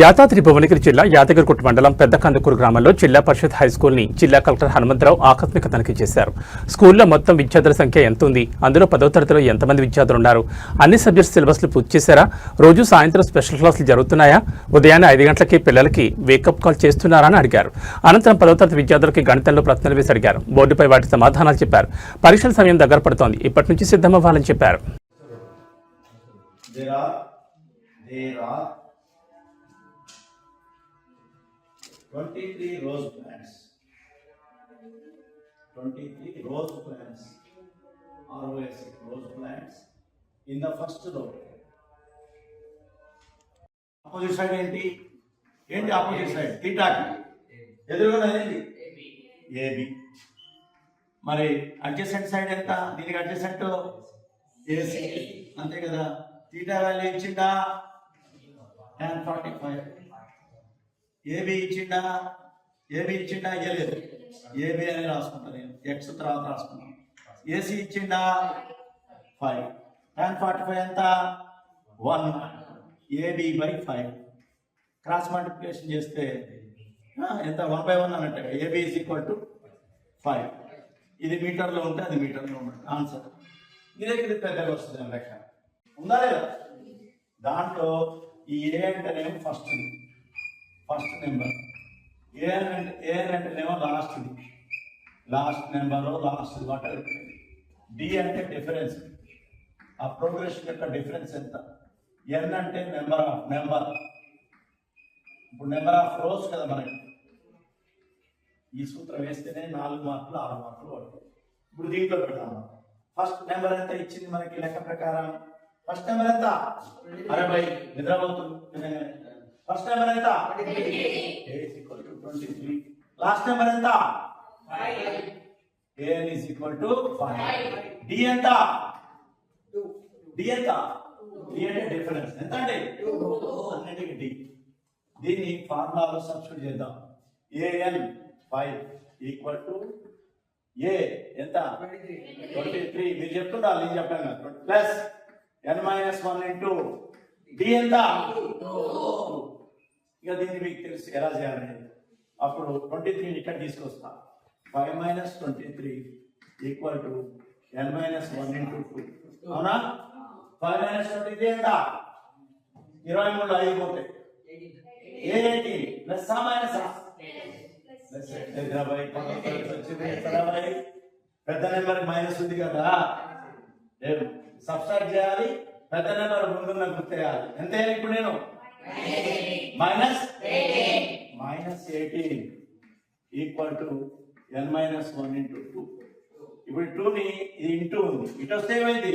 యాదాద్రి భువనగిరి జిల్లా యాదగిరిగుట్ట మండలం పెద్ద కందుకూరు గ్రామంలో జిల్లా పరిషత్ హైస్కూల్ని జిల్లా కలెక్టర్ హనుమంతరావు ఆకస్మిక తనిఖీ చేశారు. స్కూల్లో మొత్తం విద్యార్థుల సంఖ్య ఎంత ఉంది, అందులో 10వ తరగతిలో ఎంతమంది విద్యార్థులు ఉన్నారు, అన్ని సబ్జెక్ట్స్ సిలబస్లు పూర్తి చేశారా, రోజు సాయంత్రం స్పెషల్ క్లాసులు జరుగుతున్నాయా, ఉదయాన్నే 5 గంటలకి పిల్లలకి వేకప్ కాల్ చేస్తున్నారా అని అడిగారు. అనంతరం 10వ తరగతి విద్యార్థులకి గణితంలో ప్రశ్నలు వేసి అడిగారు. బోర్డుపై వాటి సమాధానాలు చెప్పారు. పరీక్షల సమయం దగ్గర పడుతోంది, ఇప్పటి నుంచి సిద్ధమవ్వాలని చెప్పారు. 23 rose plants. 23 rose plants. ROS rose plants in the first row. Opposite side ఏంటి opposite side theta ఎదురుగా ఏంటి AB. మరి అడ్జసెంట్ సైడ్ ఎంత? దీనికి అడ్జసెంట్ AC అంతే కదా. theta వాల్యూ ఇచ్చిందా? tan 45. ఏబి ఇచ్చిండా ఇయ్యలేదు. ఏబి అని రాసుకుంటా నేను, ఎక్స్ తర్వాత రాసుకున్నాను. ఏసీ ఇచ్చిండా 5. tan 45 ఎంత? 1. ఏబి బై 5 క్రాస్ మల్టిప్లికేషన్ చేస్తే ఎంత? 1/1 అన్నట్టు. AB is equal to 5. ఇది మీటర్లో ఉంటే అది మీటర్లో ఉంటుంది ఆన్సర్. మీ దగ్గర పెద్దగా వస్తుంది లెక్క ఉందా లేదా? దాంట్లో ఈ ఏ అంటేనేమో ఫస్ట్ నెంబర్, ఏ అంటేనేమో లాస్ట్ నెంబరు లాస్ట్ వాటర్. డి అంటే డిఫరెన్స్, ఆ ప్రోగ్రెషన్ యొక్క డిఫరెన్స్ ఎంత. ఎన్ అంటే నెంబర్. ఇప్పుడు నెంబర్ ఆఫ్ రోస్ కదా మనకి. ఈ సూత్రం వేస్తేనే 4 మార్కులు 6 మార్కులు పడుతుంది. ఇప్పుడు దీంట్లో పెడతాము. ఫస్ట్ నెంబర్ ఎంత ఇచ్చింది మనకి లెక్క ప్రకారం? ఫస్ట్ నెంబర్ ఎంత? 60. నిద్రపోతుంది. ఫస్ట్ నెంబర్ ఎంత? A is equal to 23. Last number ఎంత? 5. A is equal to 5. D ఎంత? D అంటే డిఫరెన్స్ ఎంత అండి? 2 D. దీన్ని ఫార్ములాలో సబ్స్టిట్యూట్ చేద్దాం. AN 5 ఈక్వల్ టు A ఎంత? 23. మీరు చెప్తుండాలి, నేను చెప్పాను కదా. ప్లస్ n-1 ఇంటూ D ఎంత? 2. ఇక దీన్ని మీకు తెలుసు ఎలా చేయాలనేది. అప్పుడు 23 ఇక్కడ తీసుకొస్తా. 5 - 23 ఈక్వల్ టు n-1 ఇంటూ 2. అవునా? 5 - 23 ఎంత? 23 అయిపోతాయి. 80 ప్లస్ మైనస్ పెద్ద నెంబర్ మైనస్ ఉంది కదా, సబ్స్ట్రాక్ట్ చేయాలి. పెద్ద నెంబర్ ముందున్న గుర్తేయాలి. ఎంత ఇప్పుడు నేను -18 ఈక్వల్ టు n-1 ఇంటూ 2. ఇప్పుడు 2ని ఇది ఇంటూ ఉంది, ఇటు వస్తే ఏమైంది?